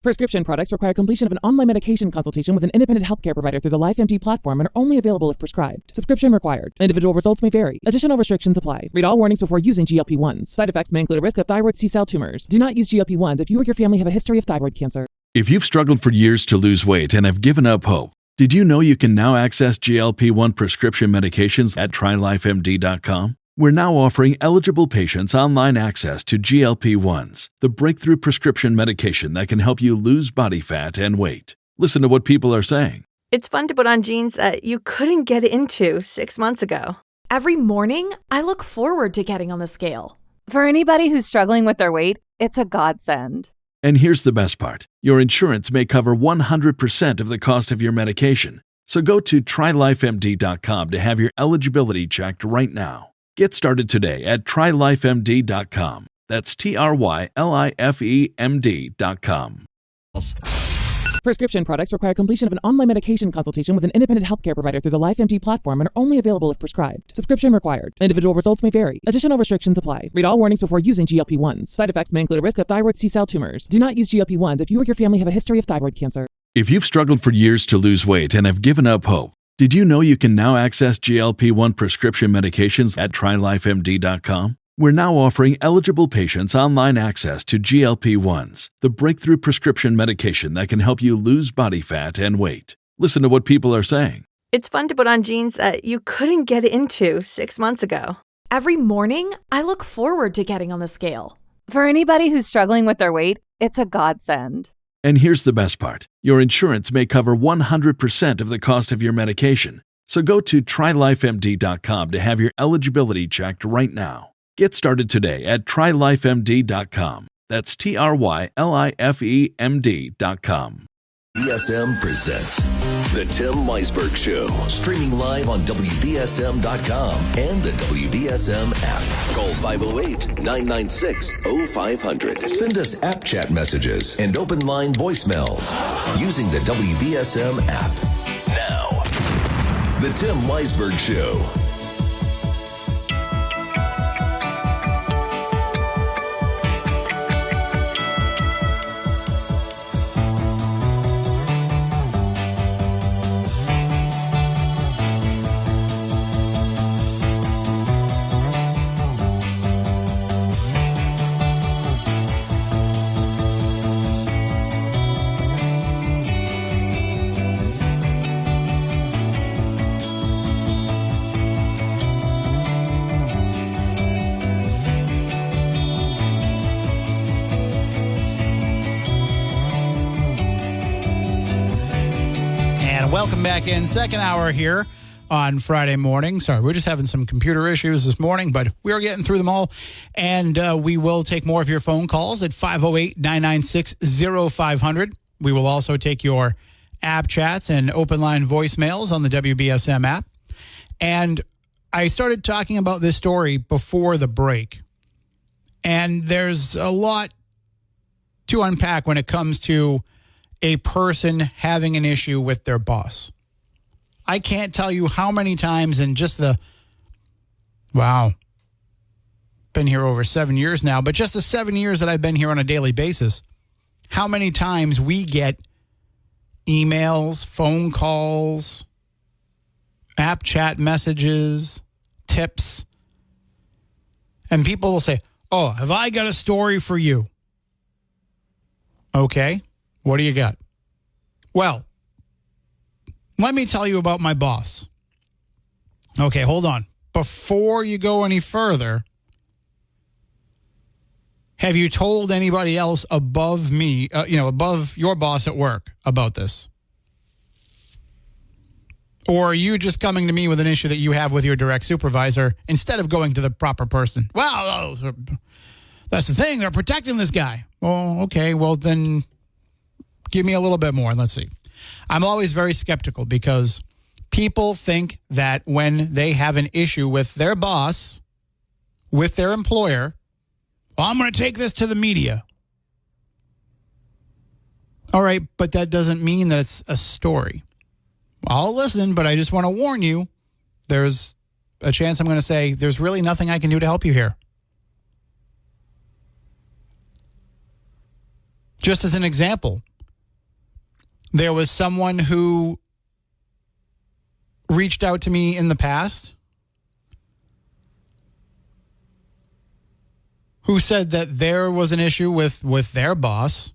Prescription products require completion of an online medication consultation with an independent healthcare provider through the LifeMD platform and are only available if prescribed. Subscription required. Individual results may vary. Additional restrictions apply. Read all warnings before using GLP-1s. Side effects may include a risk of thyroid C-cell tumors. Do not use GLP-1s if you or your family have a history of thyroid cancer. If you've struggled for years to lose weight and have given up hope, did you know you can now access GLP-1 prescription medications at TryLifeMD.com? We're now offering eligible patients online access to GLP-1s, the breakthrough prescription medication that can help you lose body fat and weight. Listen to what people are saying. It's fun to put on jeans that you couldn't get into 6 months ago. Every morning, I look forward to getting on the scale. For anybody who's struggling with their weight, it's a godsend. And here's the best part. Your insurance may cover 100% of the cost of your medication. So go to TryLifeMD.com to have your eligibility checked right now. Get started today at TryLifeMD.com. That's TryLifeMD.com. Prescription products require completion of an online medication consultation with an independent healthcare provider through the LifeMD platform and are only available if prescribed. Subscription required. Individual results may vary. Additional restrictions apply. Read all warnings before using GLP-1s. Side effects may include a risk of thyroid C-cell tumors. Do not use GLP-1s if you or your family have a history of thyroid cancer. If you've struggled for years to lose weight and have given up hope, did you know you can now access GLP-1 prescription medications at TryLifeMD.com? We're now offering eligible patients online access to GLP-1s, the breakthrough prescription medication that can help you lose body fat and weight. Listen to what people are saying. It's fun to put on jeans that you couldn't get into 6 months ago. Every morning, I look forward to getting on the scale. For anybody who's struggling with their weight, it's a godsend. And here's the best part. Your insurance may cover 100% of the cost of your medication. So go to TryLifeMD.com to have your eligibility checked right now. Get started today at TryLifeMD.com. That's TryLifeMD.com. BSM presents The Tim Weisberg Show, streaming live on WBSM.com and the WBSM app. Call 508-996-0500. Send us app chat messages and open line voicemails using the WBSM app. Now, The Tim Weisberg Show. Welcome back in. Second hour here on Friday morning. Sorry, we're just having some computer issues this morning, but we're getting through them all. And we will take more of your phone calls at 508-996-0500. We will also take your app chats and open line voicemails on the WBSM app. And I started talking about this story before the break. And there's a lot to unpack when it comes to a person having an issue with their boss. I can't tell you how many times in just been here over 7 years now, but just the 7 years that I've been here on a daily basis, how many times we get emails, phone calls, app chat messages, tips, and people will say, "Oh, have I got a story for you?" Okay. What do you got? Well, let me tell you about my boss. Okay, hold on. Before you go any further, have you told anybody else above me, above your boss at work about this? Or are you just coming to me with an issue that you have with your direct supervisor instead of going to the proper person? Well, that's the thing. They're protecting this guy. Oh, okay. Well, then give me a little bit more. Let's see. I'm always very skeptical because people think that when they have an issue with their boss, with their employer, well, I'm going to take this to the media. All right, but that doesn't mean that it's a story. I'll listen, but I just want to warn you, there's a chance I'm going to say, there's really nothing I can do to help you here. Just as an example, There was someone who reached out to me in the past who said that there was an issue with their boss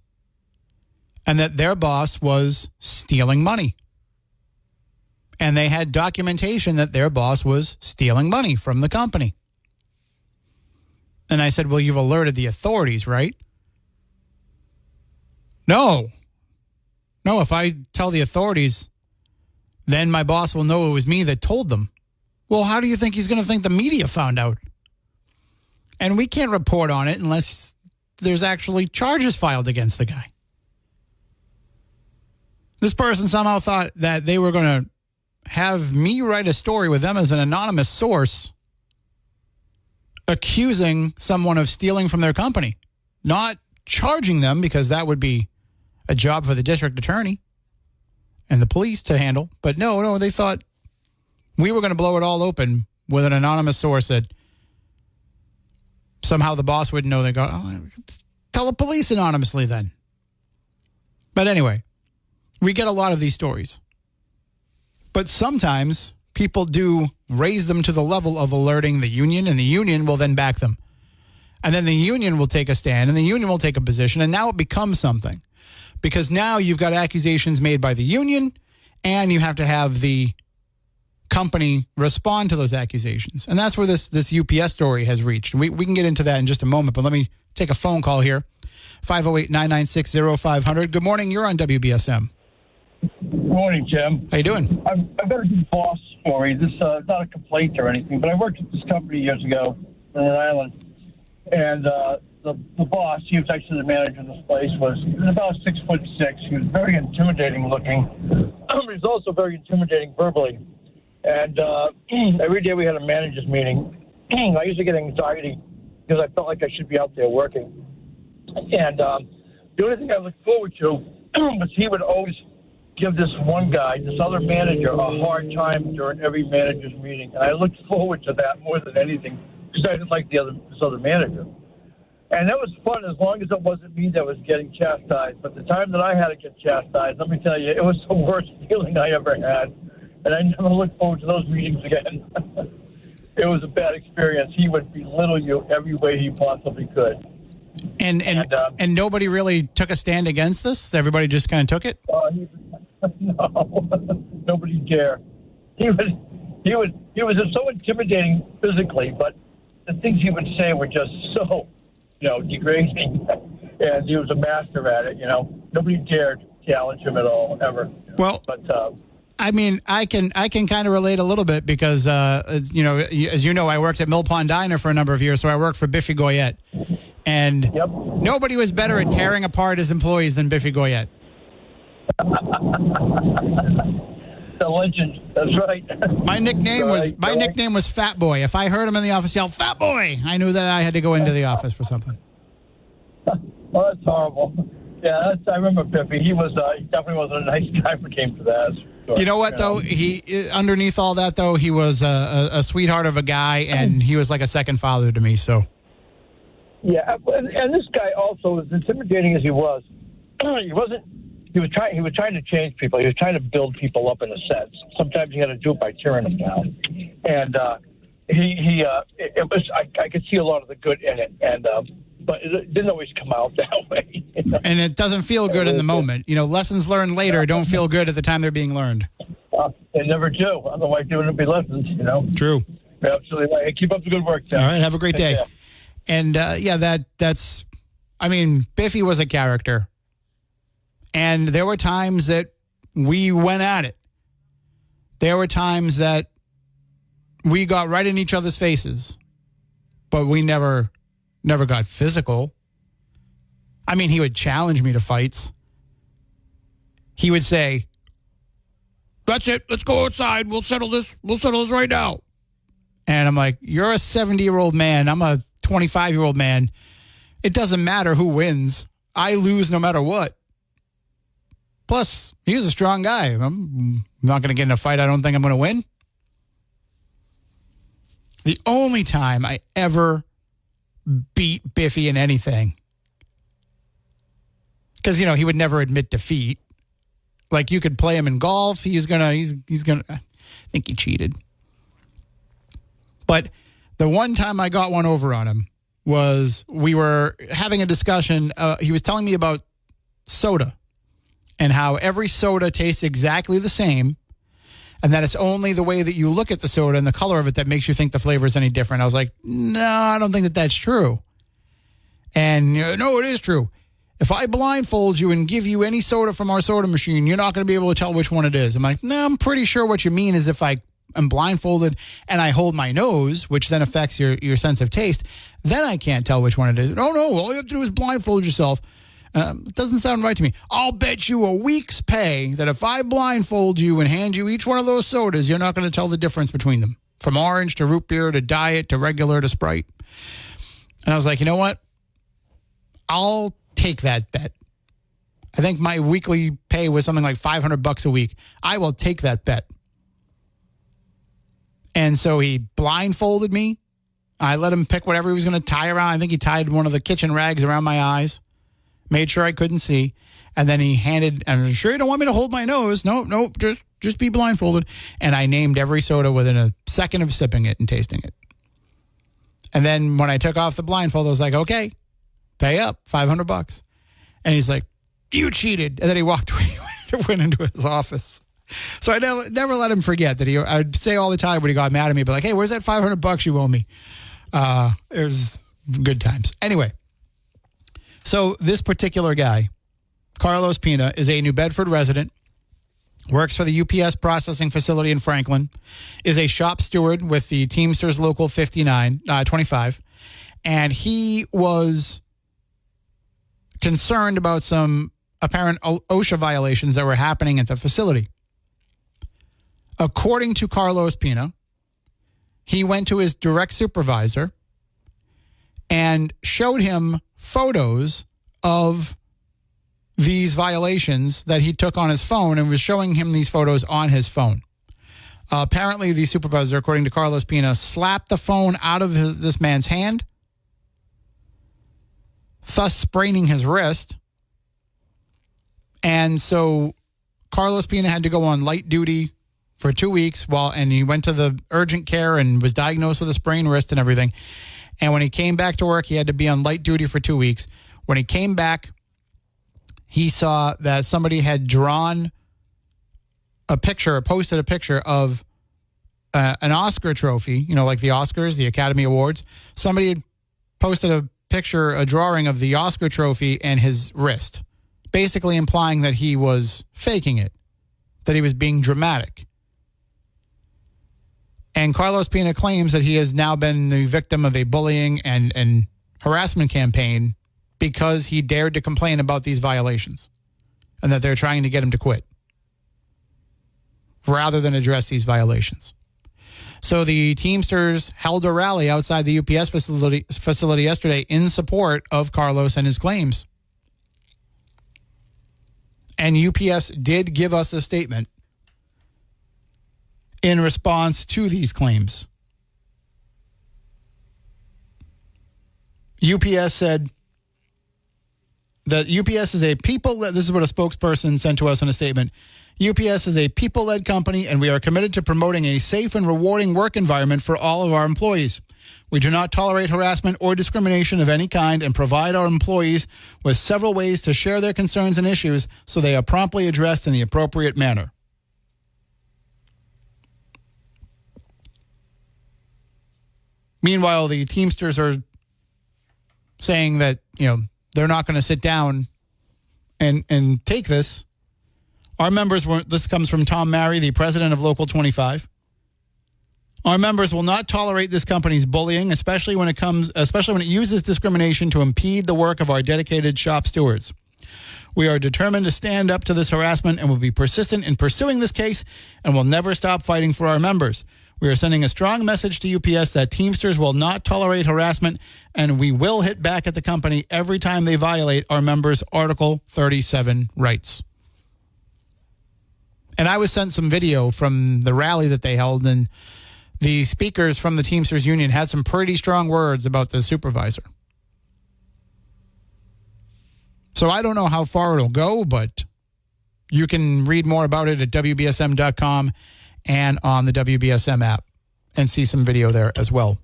and that their boss was stealing money. And they had documentation that their boss was stealing money from the company. And I said, well, you've alerted the authorities, right? No, if I tell the authorities, then my boss will know it was me that told them. Well, how do you think he's going to think the media found out? And we can't report on it unless there's actually charges filed against the guy. This person somehow thought that they were going to have me write a story with them as an anonymous source accusing someone of stealing from their company, not charging them, because that would be a job for the district attorney and the police to handle. But no, they thought we were going to blow it all open with an anonymous source that somehow the boss wouldn't know. They go, oh, tell the police anonymously then. But anyway, we get a lot of these stories. But sometimes people do raise them to the level of alerting the union, and the union will then back them. And then the union will take a stand, and the union will take a position, and now it becomes something. Because now you've got accusations made by the union, and you have to have the company respond to those accusations. And that's where this UPS story has reached. And we can get into that in just a moment, but let me take a phone call here. 508-996-0500. Good morning. You're on WBSM. Good morning, Jim. How you doing? I've got a good boss story. This is not a complaint or anything, but I worked at this company years ago in Rhode Island, and the boss, he was actually the manager of this place, was about 6'6". He was very intimidating looking. He was also very intimidating verbally. And every day we had a manager's meeting. I used to get anxiety because I felt like I should be out there working. And the only thing I looked forward to was he would always give this one guy, this other manager, a hard time during every manager's meeting. And I looked forward to that more than anything because I didn't like this other manager. And that was fun as long as it wasn't me that was getting chastised. But the time that I had to get chastised, let me tell you, it was the worst feeling I ever had. And I never look forward to those meetings again. It was a bad experience. He would belittle you every way he possibly could. And nobody really took a stand against this? Everybody just kind of took it? No, nobody dared. He was just so intimidating physically, but the things he would say were just so, degrading. And he was a master at it. Nobody dared challenge him at all, ever. Well, but I mean, I can kind of relate a little bit because, as you know, I worked at Mill Pond Diner for a number of years, so I worked for Biffy Goyette. And Nobody was better at tearing apart his employees than Biffy Goyette. The legend. That's right. My nickname was Fat Boy. If I heard him in the office yell, "Fat Boy," I knew that I had to go into the office for something. Well, that's horrible. Yeah, I remember Biffy. He definitely wasn't a nice guy when it came to that. Sure. You know what, though? He underneath all that, though, he was a sweetheart of a guy, and he was like a second father to me. So, yeah, and this guy also, as intimidating as he was, he wasn't. He was trying to change people. He was trying to build people up in a sense. Sometimes he had to do it by tearing them down, and I could see a lot of the good in it, and but it didn't always come out that way. And it doesn't feel good in the moment. Lessons learned later don't feel good at the time they're being learned. They never do. Otherwise, there wouldn't be lessons. True. You're absolutely right. Keep up the good work, Tim. All right. Have a great day. And that's. I mean, Biffy was a character. And there were times that we went at it. There were times that we got right in each other's faces, but we never got physical. I mean, he would challenge me to fights. He would say, "That's it. Let's go outside. We'll settle this. We'll settle this right now." And I'm like, "You're a 70-year-old man. I'm a 25-year-old man. It doesn't matter who wins. I lose no matter what." Plus, he's a strong guy. I'm not going to get in a fight I don't think I'm going to win. The only time I ever beat Biffy in anything, because, he would never admit defeat, Like you could play him in golf. He's gonna. I think he cheated. But the one time I got one over on him was we were having a discussion. He was telling me about soda and how every soda tastes exactly the same, and that it's only the way that you look at the soda and the color of it that makes you think the flavor is any different. I was like, no, I don't think that that's true. And no, it is true. If I blindfold you and give you any soda from our soda machine, you're not going to be able to tell which one it is. I'm like, no, I'm pretty sure what you mean is if I am blindfolded and I hold my nose, which then affects your sense of taste, then I can't tell which one it is. No, all you have to do is blindfold yourself. It doesn't sound right to me. I'll bet you a week's pay that if I blindfold you and hand you each one of those sodas, you're not going to tell the difference between them. From orange to root beer to diet to regular to Sprite. And I was like, you know what? I'll take that bet. I think my weekly pay was something like $500 a week. I will take that bet. And so he blindfolded me. I let him pick whatever he was going to tie around. I think he tied one of the kitchen rags around my eyes. Made sure I couldn't see. And then he handed, I'm sure you don't want me to hold my nose. No, just be blindfolded. And I named every soda within a second of sipping it and tasting it. And then when I took off the blindfold, I was like, okay, pay up, $500. And he's like, you cheated. And then he walked away, went into his office. So I never let him forget that I'd say all the time when he got mad at me, but like, hey, where's that $500 you owe me? It was good times. Anyway, so this particular guy, Carlos Pina, is a New Bedford resident, works for the UPS processing facility in Franklin, is a shop steward with the Teamsters Local 25, and he was concerned about some apparent OSHA violations that were happening at the facility. According to Carlos Pina, he went to his direct supervisor and showed him photos of these violations that he took on his phone and was showing him these photos on his phone. Apparently, the supervisor, according to Carlos Pina, slapped the phone out of this man's hand, thus spraining his wrist. And so Carlos Pina had to go on light duty for 2 weeks and he went to the urgent care and was diagnosed with a sprained wrist and everything. And when he came back to work, he had to be on light duty for 2 weeks. When he came back, he saw that somebody had drawn posted a picture of an Oscar trophy, like the Oscars, the Academy Awards. Somebody had posted a drawing of the Oscar trophy and his wrist, basically implying that he was faking it, that he was being dramatic. And Carlos Pina claims that he has now been the victim of a bullying and harassment campaign because he dared to complain about these violations and that they're trying to get him to quit rather than address these violations. So the Teamsters held a rally outside the UPS facility yesterday in support of Carlos and his claims. And UPS did give us a statement in response to these claims. UPS said that UPS is a this is what a spokesperson sent to us in a statement. UPS is a people-led company, and we are committed to promoting a safe and rewarding work environment for all of our employees. We do not tolerate harassment or discrimination of any kind and provide our employees with several ways to share their concerns and issues so they are promptly addressed in the appropriate manner. Meanwhile, the Teamsters are saying that, they're not going to sit down and take this. Our members this comes from Tom Mary, the president of Local 25. Our members will not tolerate this company's bullying, especially when it uses discrimination to impede the work of our dedicated shop stewards. We are determined to stand up to this harassment and will be persistent in pursuing this case and will never stop fighting for our members. We are sending a strong message to UPS that Teamsters will not tolerate harassment, and we will hit back at the company every time they violate our members' Article 37 rights. And I was sent some video from the rally that they held, and the speakers from the Teamsters Union had some pretty strong words about the supervisor. So I don't know how far it'll go, but You can read more about it at WBSM.com and on the WBSM app and see some video there as well.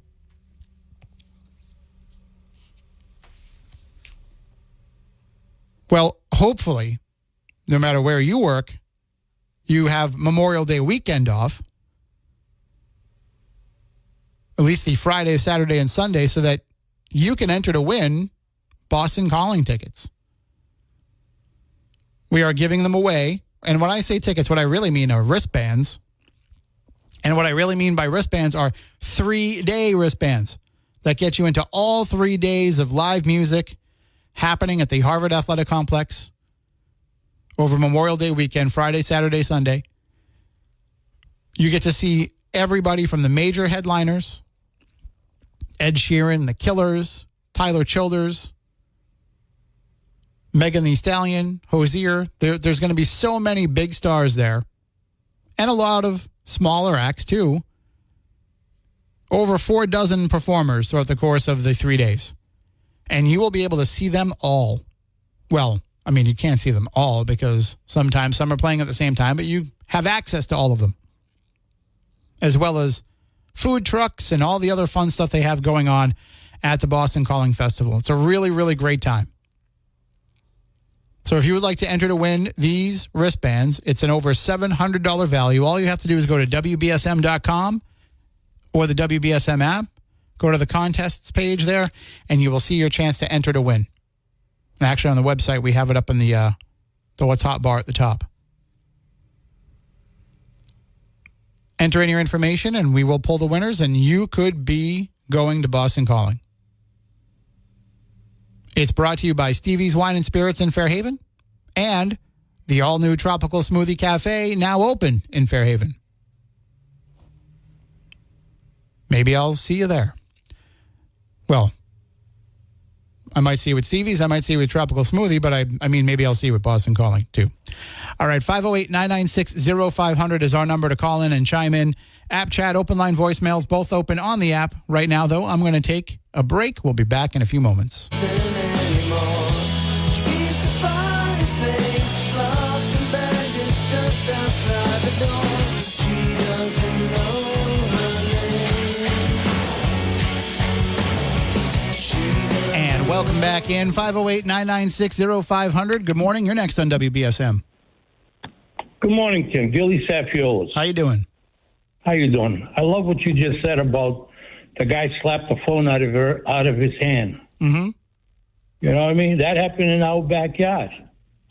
Well, hopefully, no matter where you work, you have Memorial Day weekend off, at least the Friday, Saturday, and Sunday, so that you can enter to win Boston Calling tickets. We are giving them away. And when I say tickets, what I really mean are wristbands. And what I really mean by wristbands are 3-day wristbands that get you into all 3 days of live music happening at the Harvard Athletic Complex over Memorial Day weekend, Friday, Saturday, Sunday. You get to see everybody from the major headliners, Ed Sheeran, The Killers, Tyler Childers, Megan Thee Stallion, Hozier. There's going to be so many big stars there, and a lot of smaller acts too. Over 4 dozen performers throughout the course of the 3 days. And you will be able to see them all. Well, I mean, you can't see them all because sometimes some are playing at the same time, but you have access to all of them, as well as food trucks and all the other fun stuff they have going on at the Boston Calling Festival. It's a really, really great time. So if you would like to enter to win these wristbands, it's an over $700 value. All you have to do is go to WBSM.com or the WBSM app. Go to the contests page there, and you will see your chance to enter to win. And actually, on the website, we have it up in the What's Hot bar at the top. Enter in your information, and we will pull the winners, and you could be going to Boston Calling. It's brought to you by Stevie's Wine and Spirits in Fairhaven and the all-new Tropical Smoothie Cafe, now open in Fairhaven. Maybe I'll see you there. Well, I might see you with Stevie's. I might see you with Tropical Smoothie, but I mean, maybe I'll see you with Boston Calling, too. All right, 508-996-0500 is our number to call in and chime in. App chat, open line voicemails, both open on the app. Right now, though, I'm going to take a break. We'll be back in a few moments. Welcome back in. 508-996-0500. Good morning. You're next on WBSM. Good morning, Tim. Gilly Safiolis. How you doing? How you doing? I love what you just said about the guy slapped the phone out of his hand. Mm-hmm. You know what I mean? That happened in our backyard.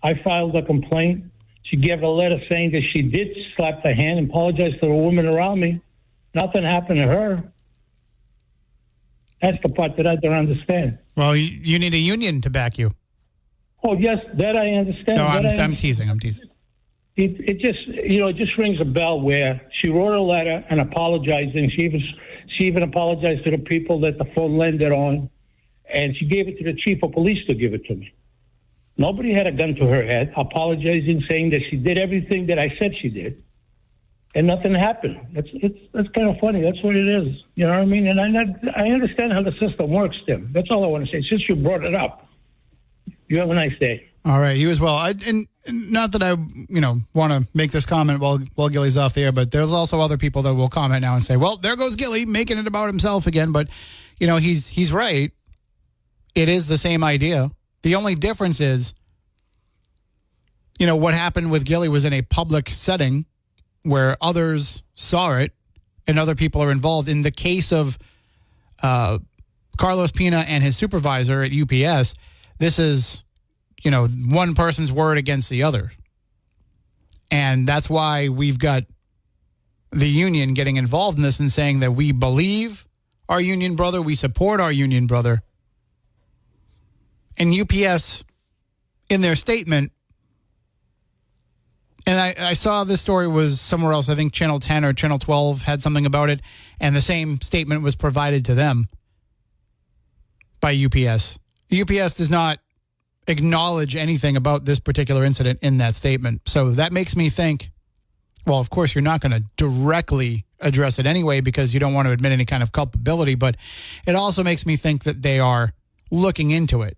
I filed a complaint. She gave a letter saying that she did slap the hand and apologize to the woman around me. Nothing happened to her. That's the part that I don't understand. Well, you need a union to back you. Oh, yes, that I understand. No, I'm teasing. It just rings a bell where she wrote a letter and apologizing. She even apologized to the people that the phone landed on, and she gave it to the chief of police to give it to me. Nobody had a gun to her head, apologizing, saying that she did everything that I said she did, and nothing happened. That's kind of funny. That's what it is. You know what I mean? And I understand how the system works, Tim. That's all I want to say. Since you brought it up, you have a nice day. All right, you as well. And not that I, want to make this comment while Gilly's off the air, but there's also other people that will comment now and say, well, there goes Gilly making it about himself again. But, he's right. It is the same idea. The only difference is, what happened with Gilly was in a public setting where others saw it and other people are involved. In the case of Carlos Pina and his supervisor at UPS, this is, one person's word against the other. And that's why we've got the union getting involved in this and saying that we believe our union brother, we support our union brother. And UPS, in their statement, and I saw this story was somewhere else. I think Channel 10 or Channel 12 had something about it, and the same statement was provided to them by UPS. UPS does not acknowledge anything about this particular incident in that statement. So that makes me think, well, of course, you're not going to directly address it anyway because you don't want to admit any kind of culpability, but it also makes me think that they are looking into it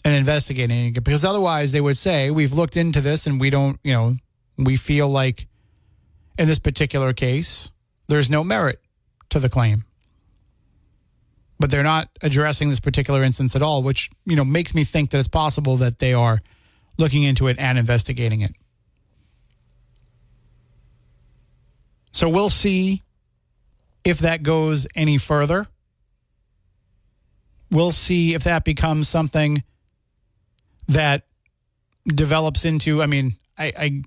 and investigating it, because otherwise they would say, we've looked into this and we don't, we feel like in this particular case, there's no merit to the claim. But they're not addressing this particular instance at all, which, makes me think that it's possible that they are looking into it and investigating it. So we'll see if that goes any further. We'll see if that becomes something that develops into, I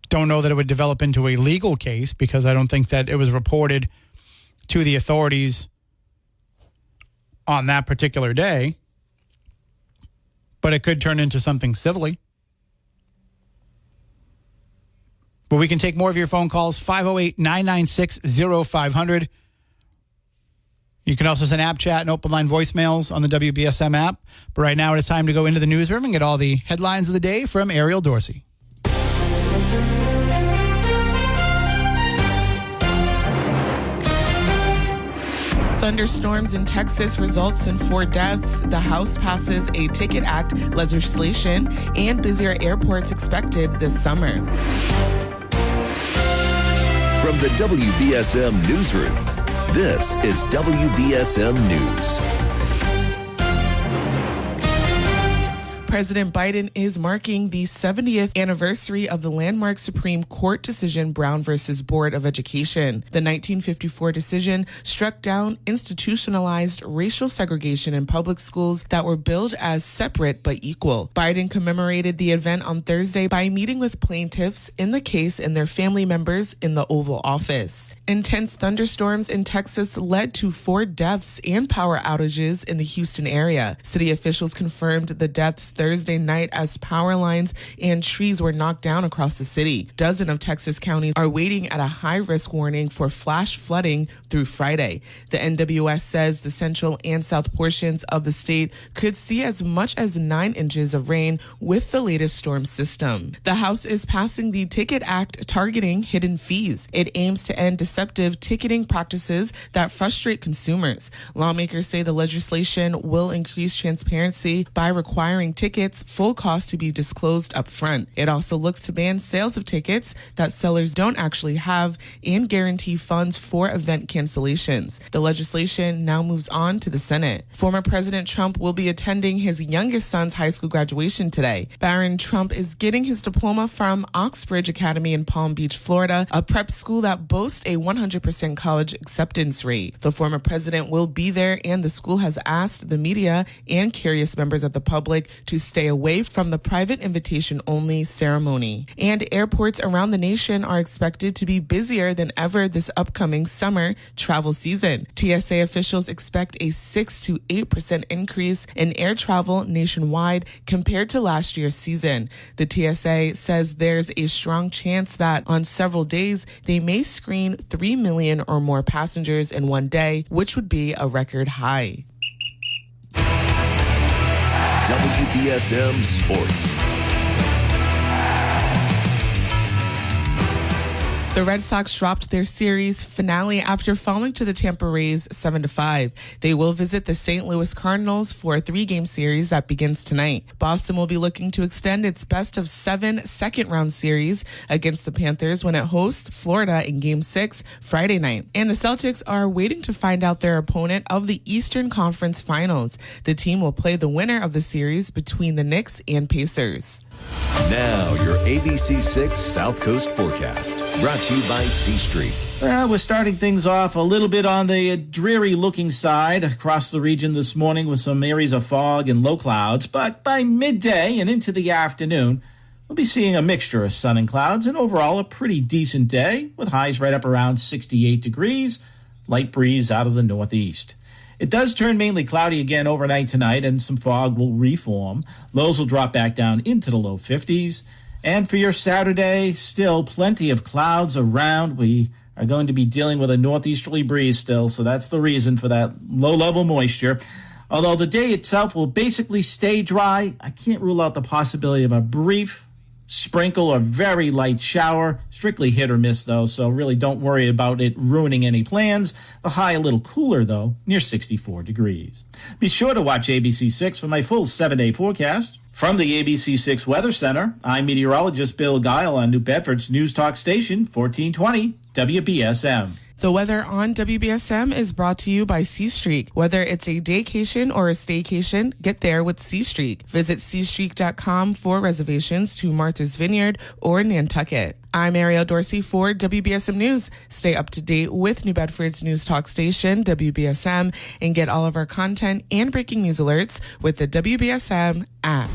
don't know that it would develop into a legal case, because I don't think that it was reported to the authorities on that particular day. But it could turn into something civilly. But we can take more of your phone calls, 508-996-0500. You can also send app chat and open line voicemails on the WBSM app. But right now it is time to go into the newsroom and get all the headlines of the day from Ariel Dorsey. Thunderstorms in Texas results in 4 deaths. The House passes a Ticket Act legislation, and busier airports expected this summer. From the WBSM Newsroom, this is WBSM News. President Biden is marking the 70th anniversary of the landmark Supreme Court decision Brown versus Board of Education. The 1954 decision struck down institutionalized racial segregation in public schools that were billed as separate but equal. Biden commemorated the event on Thursday by meeting with plaintiffs in the case and their family members in the Oval Office. Intense thunderstorms in Texas led to 4 deaths and power outages in the Houston area. City officials confirmed the deaths Thursday night as power lines and trees were knocked down across the city. Dozens of Texas counties are waiting at a high-risk warning for flash flooding through Friday. The NWS says the central and south portions of the state could see as much as 9 inches of rain with the latest storm system. The House is passing the Ticket Act targeting hidden fees. It aims to end deceptive ticketing practices that frustrate consumers. Lawmakers say the legislation will increase transparency by requiring tickets full cost to be disclosed up front. It also looks to ban sales of tickets that sellers don't actually have and guarantee funds for event cancellations. The legislation now moves on to the Senate. Former President Trump will be attending his youngest son's high school graduation today. Barron Trump is getting his diploma from Oxbridge Academy in Palm Beach, Florida, a prep school that boasts a 100% college acceptance rate. The former president will be there, and the school has asked the media and curious members of the public to stay away from the private invitation-only ceremony. And airports around the nation are expected to be busier than ever this upcoming summer travel season. TSA officials expect a 6 to 8% increase in air travel nationwide compared to last year's season. The TSA says there's a strong chance that on several days they may screen 3 million or more passengers in one day, which would be a record high. WBSM Sports. The Red Sox dropped their series finale after falling to the Tampa Rays 7-5. They will visit the St. Louis Cardinals for a 3-game series that begins tonight. Boston will be looking to extend its best-of-7 second-round series against the Panthers when it hosts Florida in Game 6 Friday night. And the Celtics are waiting to find out their opponent of the Eastern Conference Finals. The team will play the winner of the series between the Knicks and Pacers. Now, your ABC6 South Coast forecast, brought to you by C Street. Well, we're starting things off a little bit on the dreary-looking side across the region this morning with some areas of fog and low clouds. But by midday and into the afternoon, we'll be seeing a mixture of sun and clouds, and overall a pretty decent day with highs right up around 68 degrees, light breeze out of the northeast. It does turn mainly cloudy again overnight tonight, and some fog will reform. Lows will drop back down into the low 50s. And for your Saturday, still plenty of clouds around. We are going to be dealing with a northeasterly breeze still, so that's the reason for that low-level moisture. Although the day itself will basically stay dry, I can't rule out the possibility of a brief Sprinkle or very light shower, strictly hit or miss though, so really don't worry about it ruining any plans. The high a little cooler though, near 64 degrees. Be sure to watch ABC6 for my full 7-day forecast. From the ABC6 Weather Center, I'm meteorologist Bill Guile on New Bedford's News Talk Station, 1420 WBSM. The weather on WBSM is brought to you by C Streak. Whether it's a daycation or a staycation, get there with C Streak. Visit cstreak.com for reservations to Martha's Vineyard or Nantucket. I'm Ariel Dorsey for WBSM News. Stay up to date with New Bedford's News Talk Station, WBSM, and get all of our content and breaking news alerts with the WBSM app.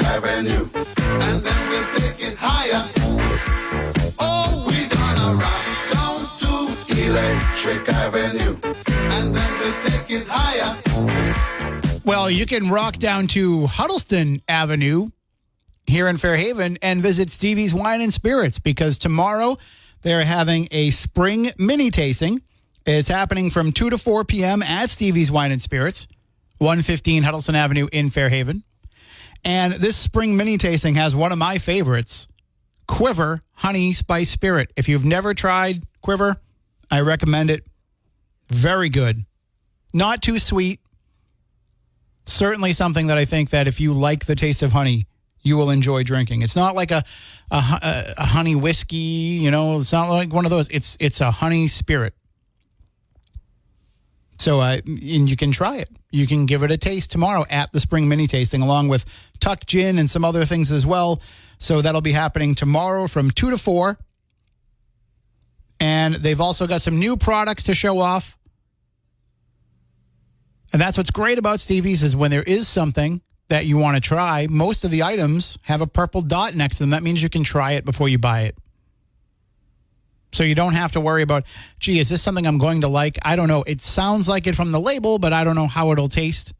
Avenue, and then we'll take it higher. Oh, we're gonna rock down to Electric Avenue, and then we'll take it higher. Well, you can rock down to Huddleston Avenue here in Fairhaven and visit Stevie's Wine and Spirits, because tomorrow they're having a spring mini tasting. It's happening from 2 to 4 p.m. at Stevie's Wine and Spirits, 115 Huddleston Avenue in Fairhaven. And this spring mini tasting has one of my favorites, Quiver Honey Spice Spirit. If you've never tried Quiver, I recommend it. Very good. Not too sweet. Certainly something that I think that if you like the taste of honey, you will enjoy drinking. It's not like a honey whiskey, you know. It's not like one of those. It's a honey spirit. So, and you can try it. You can give it a taste tomorrow at the spring mini tasting, along with Tuck Gin and some other things as well. So that'll be happening tomorrow from 2 to 4. And they've also got some new products to show off. And that's what's great about Stevie's, is when there is something that you want to try, most of the items have a purple dot next to them. That means you can try it before you buy it. So you don't have to worry about, gee, is this something I'm going to like? I don't know. It sounds like it from the label, but I don't know how it'll taste.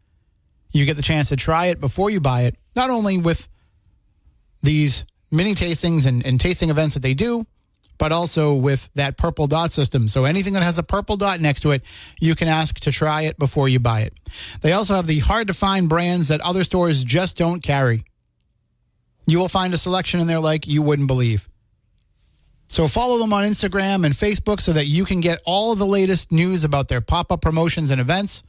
You get the chance to try it before you buy it, not only with these mini tastings and tasting events that they do, but also with that purple dot system. So anything that has a purple dot next to it, you can ask to try it before you buy it. They also have the hard-to-find brands that other stores just don't carry. You will find a selection in there like you wouldn't believe. So follow them on Instagram and Facebook so that you can get all of the latest news about their pop-up promotions and events.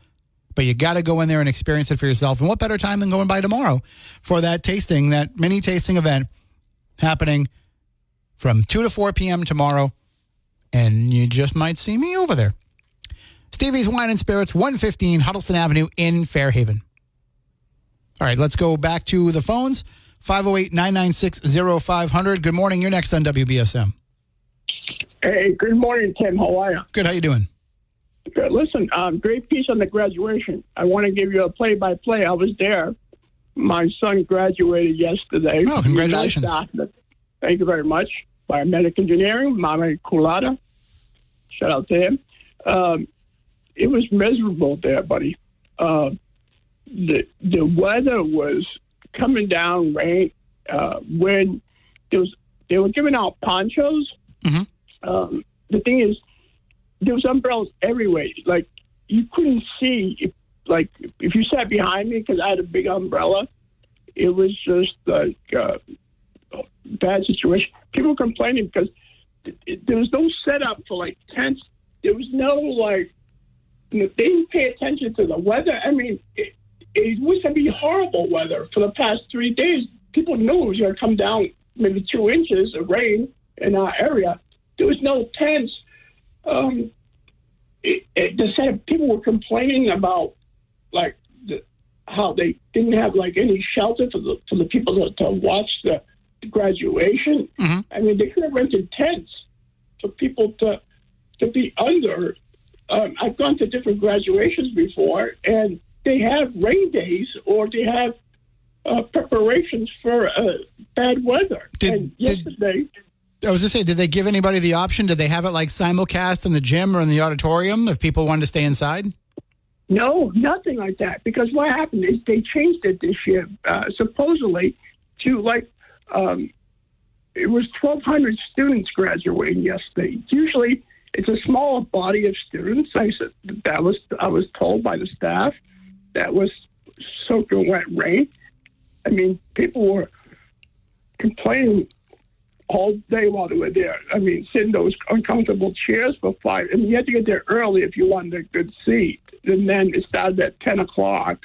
But you got to go in there and experience it for yourself. And what better time than going by tomorrow for that tasting, that mini tasting event happening from 2 to 4 p.m. tomorrow. And you just might see me over there. Stevie's Wine and Spirits, 115 Huddleston Avenue in Fairhaven. All right, let's go back to the phones. 508-996-0500. Good morning. You're next on WBSM. Hey, good morning, Tim. How are you? Good. How you doing? Good. Listen, great piece on the graduation. I want to give you a play-by-play. I was there. My son graduated yesterday. Oh, congratulations. Thank you very much. Biomedical engineering, Mama Culata. Shout out to him. It was miserable there, buddy. The weather was coming down, rain, wind. They were giving out ponchos. Mm-hmm. The thing is, there was umbrellas everywhere. Like, you couldn't see, if you sat behind me, because I had a big umbrella, it was just like a bad situation. People were complaining because there was no setup for, tents. There was no, they didn't pay attention to the weather. I mean, it was going to be horrible weather for the past 3 days. People knew it was going to come down maybe 2 inches of rain in our area. There was no tents. People were complaining about how they didn't have any shelter for the people to watch the graduation. Mm-hmm. I mean, they could have rented tents for people to be under. I've gone to different graduations before, and they have rain days or they have preparations for bad weather. And yesterday, I was going to say, did they give anybody the option? Did they have it like simulcast in the gym or in the auditorium if people wanted to stay inside? no, nothing like that. Because what happened is they changed it this year, supposedly, to it was 1,200 students graduating yesterday. Usually, it's a smaller body of students. I was told by the staff that was soaking wet rain. I mean, people were complaining all day while they were there. I mean, sitting in those uncomfortable chairs for 5. I mean, you had to get there early if you wanted a good seat. And then it started at 10 o'clock.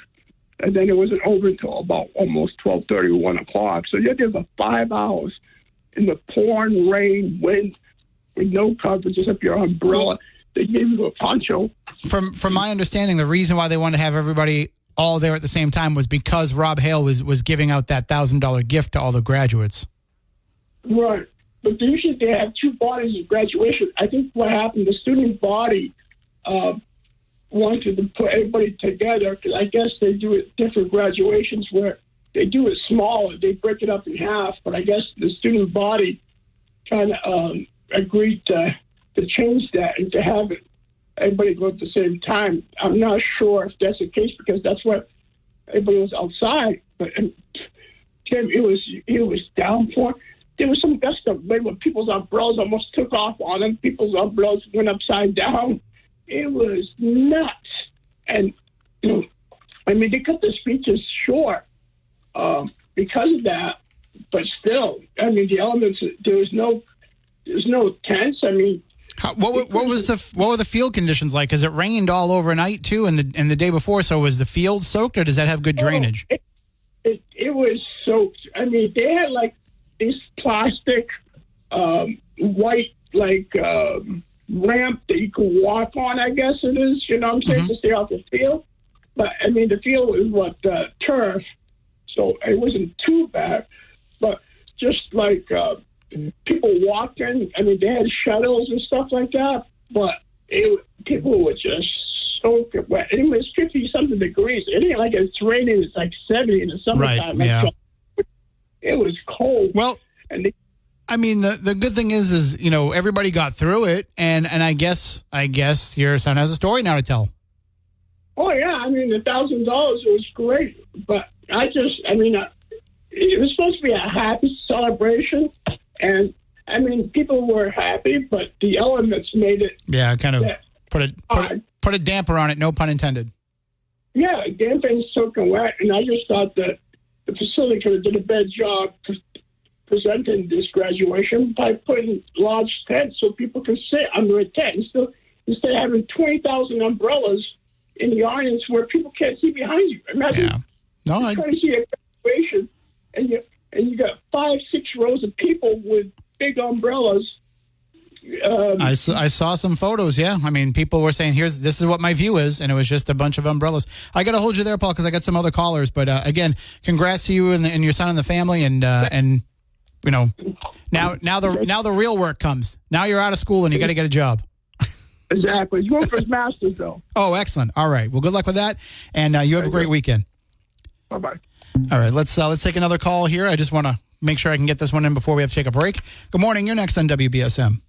And then it wasn't over until about almost 12:30 or 1 o'clock. So you had to for 5 hours in the pouring rain, wind, with no coverage except your umbrella. They gave you a poncho. From my understanding, the reason why they wanted to have everybody all there at the same time was because Rob Hale was giving out that $1,000 gift to all the graduates. Right. But usually they have two bodies of graduation. I think what happened, the student body wanted to put everybody together because I guess they do it different graduations where they do it smaller. They break it up in half. But I guess the student body kind of agreed to change that and to have it everybody go at the same time. I'm not sure if that's the case because that's what everybody was outside. But Tim, it was downpour. There was some gust of wind where people's umbrellas almost took off on them. People's umbrellas went upside down. It was nuts. And I mean, they cut the speeches short because of that. But still, I mean, the elements. There's no tents. I mean. What were the field conditions like? Because it rained all overnight too, and the day before. So was the field soaked, or does that have good drainage? It was soaked. I mean, they had like this plastic white ramp that you could walk on. I guess it is. You know what I'm saying, to stay off the field. But I mean, the field was turf, so it wasn't too bad. But just like. People walking. I mean, they had shuttles and stuff like that, but people were just soaking wet. It was 50-something degrees. It ain't like it's raining. It's like 70 in the summertime. Right, yeah. It was cold. Well, I mean, the good thing is everybody got through it, and I guess your son has a story now to tell. Oh yeah, I mean, $1,000 was great, but it was supposed to be a happy celebration. And, I mean, people were happy, but the elements made it... Yeah, kind of put a damper on it, no pun intended. Yeah, damping's soaking wet, and I just thought that the facility could have done a better job presenting this graduation by putting large tents so people can sit under a tent. Instead of having 20,000 umbrellas in the audience where people can't see behind you. Imagine trying to see a graduation, and you got 5-6 rows of people with big umbrellas. I saw some photos. Yeah, I mean, people were saying, "This is what my view is," and it was just a bunch of umbrellas. I got to hold you there, Paul, because I got some other callers. But again, congrats to you and your son and the family, and now the real work comes. Now you're out of school and you got to get a job. Exactly. He's going for his master's, though. Oh, excellent. All right. Well, good luck with that, and you have a great weekend. Bye-bye. All right, let's take another call here. I just want to make sure I can get this one in before we have to take a break. Good morning. You're next on WBSM.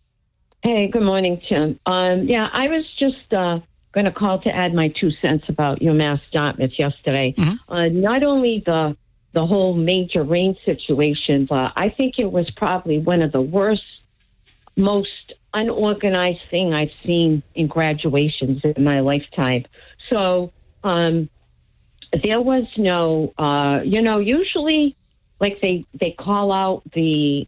Hey, good morning, Tim. I was just going to call to add my 2 cents about UMass Dartmouth yesterday. Mm-hmm. Not only the whole major rain situation, but I think it was probably one of the worst, most unorganized thing I've seen in graduations in my lifetime. So, there was no, usually like they call out the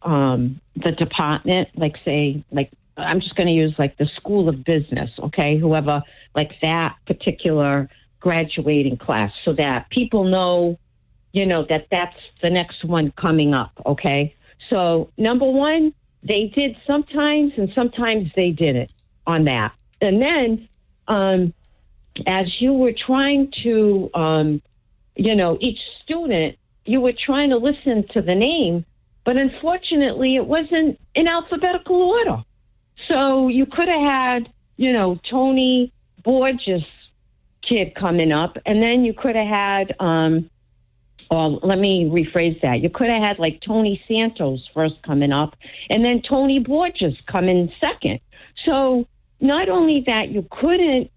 department, I'm just going to use like the School of Business, okay, whoever, like that particular graduating class, so that people know, that that's the next one coming up, okay? So number one, they did sometimes and sometimes they didn't on that. And then, as you were trying to, each student, you were trying to listen to the name, but unfortunately it wasn't in alphabetical order. So you could have had, Tony Borges kid coming up, and then you could have had, or let me rephrase that. You could have had like Tony Santos first coming up, and then Tony Borges coming second. So not only that, you couldn't,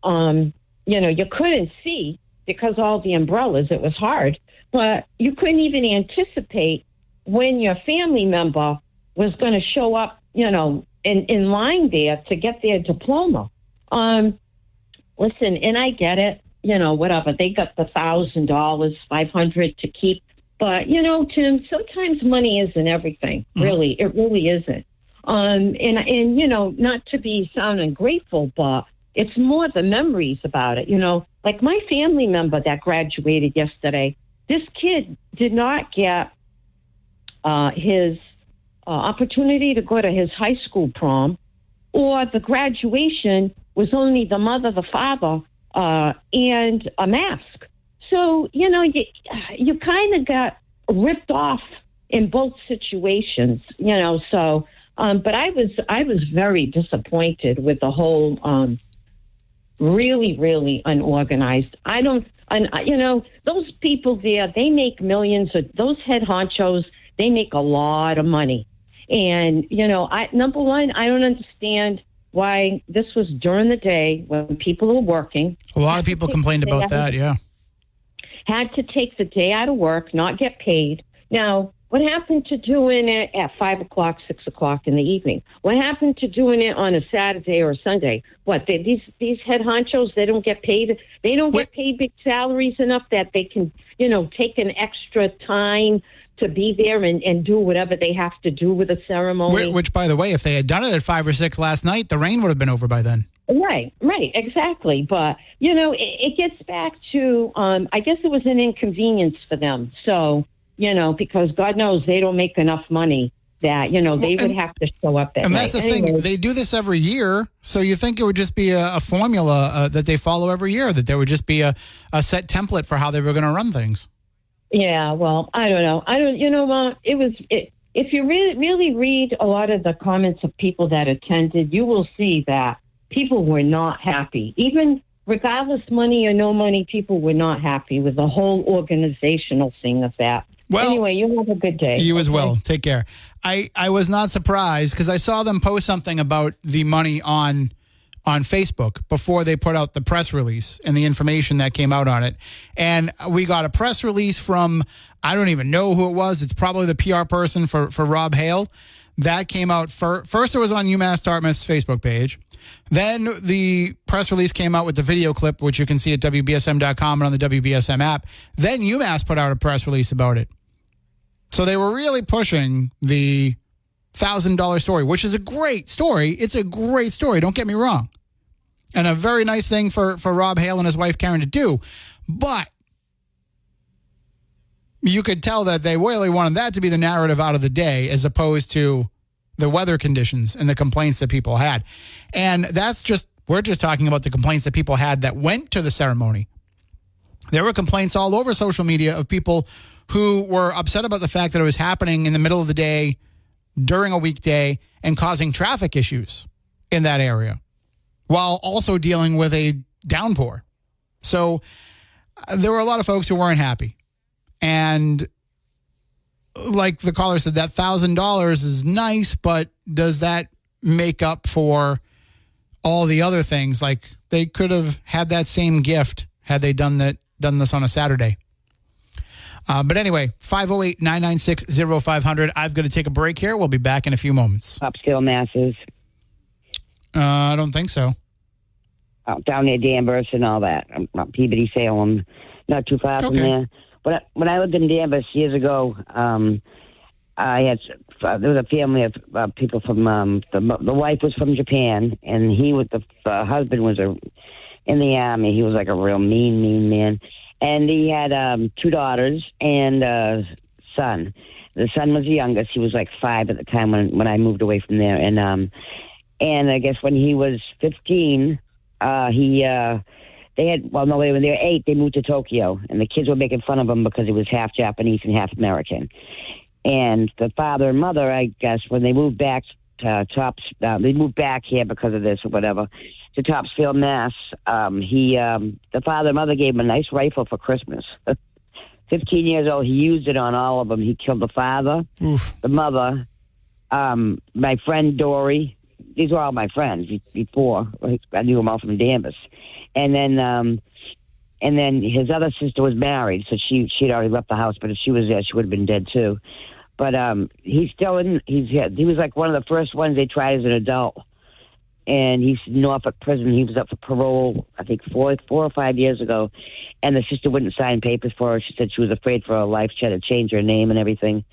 you couldn't see because all the umbrellas, it was hard, but you couldn't even anticipate when your family member was going to show up, in line there to get their diploma. Listen, and I get it, whatever. They got the $1,000, $500 to keep. But, Tim, sometimes money isn't everything. Really, it really isn't. And not to be sound ungrateful, but it's more the memories about it. Like my family member that graduated yesterday, this kid did not get his opportunity to go to his high school prom, or the graduation was only the mother, the father, and a mask. So, you kind of got ripped off in both situations, so, but I was very disappointed with the whole, really, really unorganized. Those people there, they make millions of, those head honchos, they make a lot of money. And, number one, I don't understand why this was during the day when people were working. A lot of people complained about that, yeah. Had to take the day out of work, not get paid. Now, what happened to doing it at 5 o'clock, 6 o'clock in the evening? What happened to doing it on a Saturday or a Sunday? What, these head honchos, they don't get paid? They don't get paid big salaries enough that they can, take an extra time to be there and do whatever they have to do with a ceremony. Which, by the way, if they had done it at 5 or 6 last night, the rain would have been over by then. Right, exactly. But, it gets back to, I guess it was an inconvenience for them. So, because God knows they don't make enough money that, they would have to show up that And night. that's the thing. They do this every year, so you think it would just be a formula that they follow every year, that there would just be a set template for how they were going to run things. Yeah, well, I don't know. If you really read a lot of the comments of people that attended, you will see that people were not happy. Even regardless money or no money, people were not happy with the whole organizational thing of that. Well, anyway, you have a good day. You as well. Take care. I was not surprised because I saw them post something about the money on Facebook before they put out the press release and the information that came out on it. And we got a press release from, I don't even know who it was. It's probably the PR person for Rob Hale. That came out first. It was on UMass Dartmouth's Facebook page. Then the press release came out with the video clip, which you can see at WBSM.com and on the WBSM app. Then UMass put out a press release about it. So they were really pushing the $1,000 story, which is a great story. It's a great story. Don't get me wrong. And a very nice thing for Rob Hale and his wife Karen to do. But you could tell that they really wanted that to be the narrative out of the day as opposed to the weather conditions and the complaints that people had. And we're just talking about the complaints that people had that went to the ceremony. There were complaints all over social media of people who were upset about the fact that it was happening in the middle of the day during a weekday and causing traffic issues in that area while also dealing with a downpour. So there were a lot of folks who weren't happy. And like the caller said, that $1,000 is nice, but does that make up for all the other things? Like they could have had that same gift had they done this on a Saturday. But anyway, 508-996-0500. I've got to take a break here. We'll be back in a few moments. Upscale masses. I don't think so. Down near Danvers and all that. Peabody, Salem, not too far from there. But when I lived in Danvers years ago, I had there was a family of people from the wife was from Japan, and the husband was in the army. He was like a real mean man. And he had 2 daughters and a son. The son was the youngest. He was like 5 at the time when I moved away from there. And I guess when he was 15, when they were 8, they moved to Tokyo. And the kids were making fun of him because he was half Japanese and half American. And the father and mother, I guess, when they moved back they moved back here because of this or whatever. to Topsfield, Mass. The father and mother gave him a nice rifle for Christmas. 15 years old, he used it on all of them. He killed the father, the mother, my friend Dory. These were all my friends before. I knew them all from Danvers. And then his other sister was married, so she'd already left the house. But if she was there, she would have been dead too. But he's still in. He was like one of the first ones they tried as an adult, and he's in Norfolk prison. He was up for parole, I think 4 or 5 years ago, and the sister wouldn't sign papers for her. She said she was afraid for her life. She had to change her name and everything.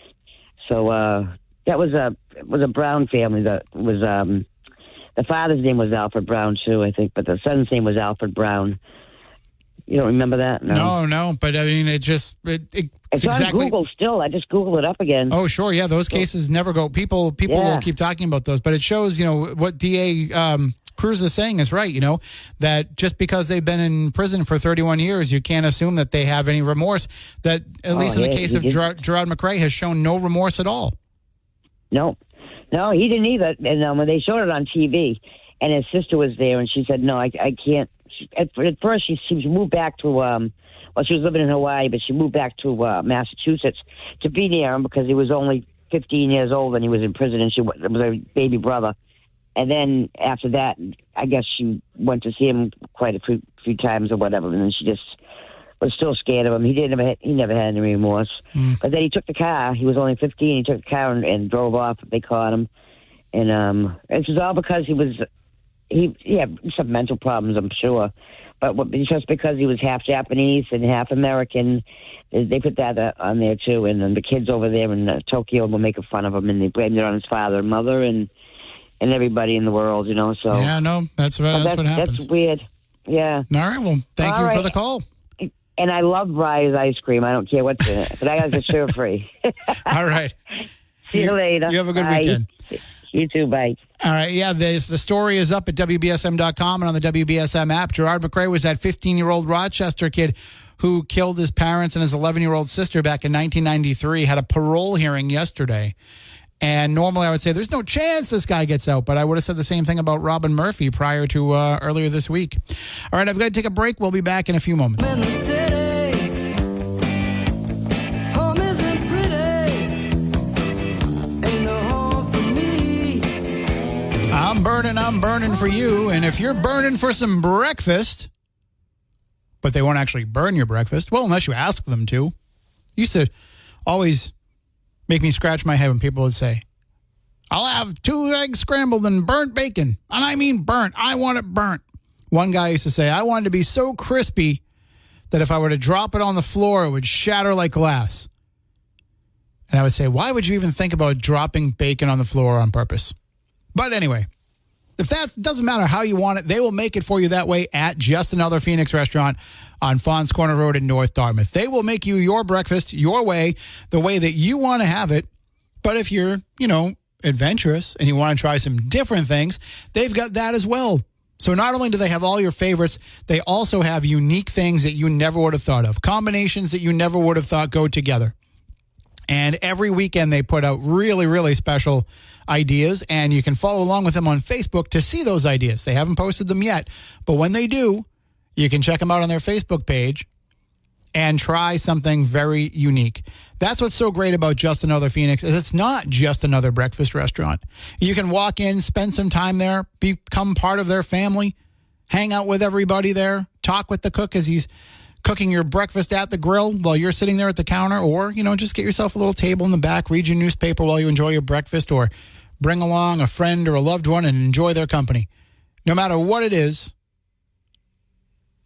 So that was a Brown family. That was the father's name was Alfred Brown too, I think, but the son's name was Alfred Brown. You don't remember that? No. But I mean, it's exactly on Google still. I just Googled it up again. Oh, sure. Yeah, those cases never go. People will keep talking about those, but it shows, what DA Cruz is saying is right, that just because they've been in prison for 31 years, you can't assume that they have any remorse. That, at least in the case of Gerard McRae, has shown no remorse at all. No, he didn't either. And when they showed it on TV, and his sister was there, and she said, no, I can't. At first, she moved back to, she was living in Hawaii, but she moved back to Massachusetts to be near him because he was only 15 years old and he was in prison, and it was her baby brother. And then after that, I guess she went to see him quite a few times or whatever, and then she just was still scared of him. He never had any remorse. But then he took the car. He was only 15. He took the car and drove off. They caught him, and it was all because he had some mental problems, I'm sure, but just because he was half Japanese and half American, they put that on there too. And then the kids over there in Tokyo were making fun of him, and they blamed it on his father and mother and everybody in the world, So yeah, no, that's what happens. That's weird. Yeah. All right. Well, thank you for the call. And I love Breyer's ice cream. I don't care what's in it, but I got it sugar free. All right. See you later. You have a good weekend. You too. Bye. All right. Yeah, the story is up at WBSM.com and on the WBSM app. Gerard McRae was that 15-year-old Rochester kid who killed his parents and his 11-year-old sister back in 1993, had a parole hearing yesterday. And normally I would say there's no chance this guy gets out, but I would have said the same thing about Robin Murphy prior to earlier this week. All right, I've got to take a break. We'll be back in a few moments. I'm burning for you. And if you're burning for some breakfast, but they won't actually burn your breakfast, well, unless you ask them to. Used to always make me scratch my head when people would say, I'll have 2 eggs scrambled and burnt bacon. And I mean burnt. I want it burnt. One guy used to say, I wanted to be so crispy that if I were to drop it on the floor, it would shatter like glass. And I would say, why would you even think about dropping bacon on the floor on purpose? But anyway, if that doesn't matter how you want it, they will make it for you that way at Just Another Phoenix Restaurant on Fons Corner Road in North Dartmouth. They will make you your breakfast your way, the way that you want to have it. But if you're, adventurous and you want to try some different things, they've got that as well. So not only do they have all your favorites, they also have unique things that you never would have thought of, combinations that you never would have thought go together. And every weekend they put out really, really special ideas, and you can follow along with them on Facebook to see those ideas. They haven't posted them yet, but when they do, you can check them out on their Facebook page and try something very unique. That's what's so great about Just Another Phoenix is it's not just another breakfast restaurant. You can walk in, spend some time there, become part of their family, hang out with everybody there, talk with the cook as he's cooking your breakfast at the grill while you're sitting there at the counter, or, just get yourself a little table in the back, read your newspaper while you enjoy your breakfast, or bring along a friend or a loved one and enjoy their company. No matter what it is,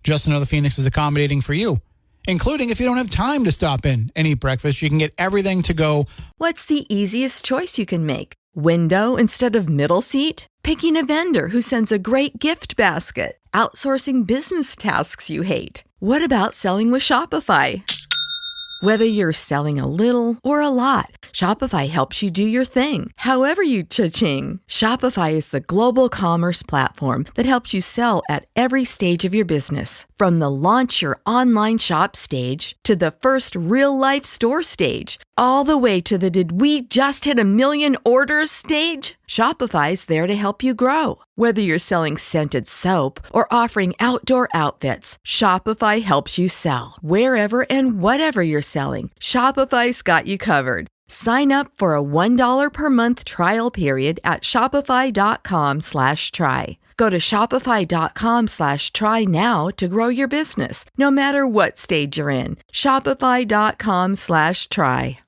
Just Another Phoenix is accommodating for you, including if you don't have time to stop in and eat breakfast. You can get everything to go. What's the easiest choice you can make? Window instead of middle seat? Picking a vendor who sends a great gift basket? Outsourcing business tasks you hate? What about selling with Shopify? Whether you're selling a little or a lot, Shopify helps you do your thing, however you cha-ching. Shopify is the global commerce platform that helps you sell at every stage of your business. From the launch your online shop stage to the first real-life store stage, all the way to the did we just hit 1 million orders stage. Shopify's there to help you grow. Whether you're selling scented soap or offering outdoor outfits, Shopify helps you sell. Wherever and whatever you're selling, Shopify's got you covered. Sign up for a $1 per month trial period at shopify.com/try. Go to shopify.com/try now to grow your business, no matter what stage you're in. Shopify.com/try.